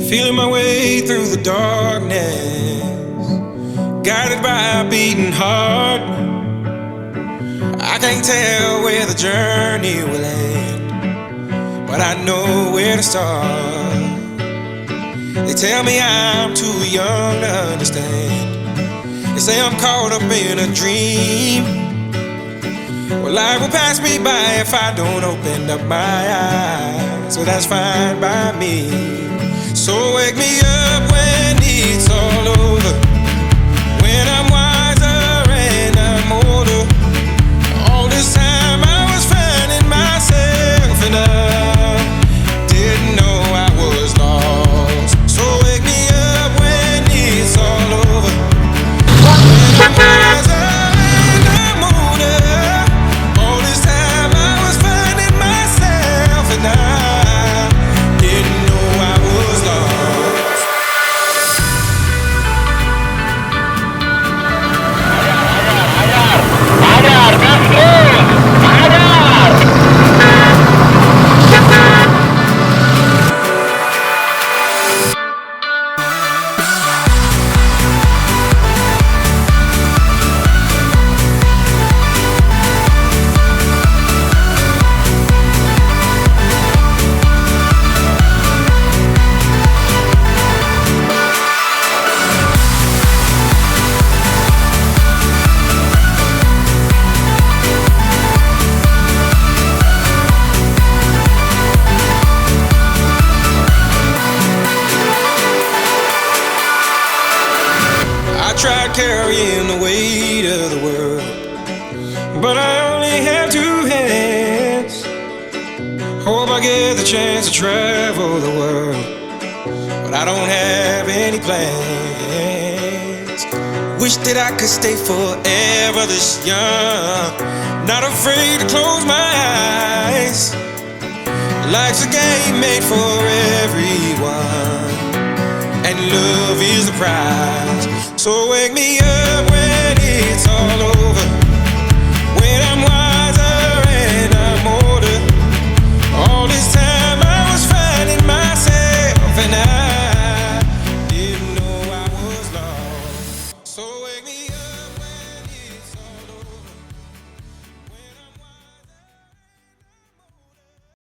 Feeling my way through the darkness, guided by a beating heart. I can't tell where the journey will end, but I know where to start. They tell me I'm too young to understand. They say I'm caught up in a dream. Well, life will pass me by if I don't open up my eyes. So that's fine by me. So wake me up when it's all over, when I'm wiser and I'm older. All this time I was finding myself and I didn't know I was lost. So wake me up when it's all over, when I'm wiser and I'm older. All this time I was finding myself and I didn't know I was lost. I tried carrying the weight of the world, but I only have two hands. Hope I get the chance to travel the world, but I don't have any plans. Wish that I could stay forever this young, not afraid to close my eyes. Life's a game made for everyone, and love is the prize. So wake me up when it's all over,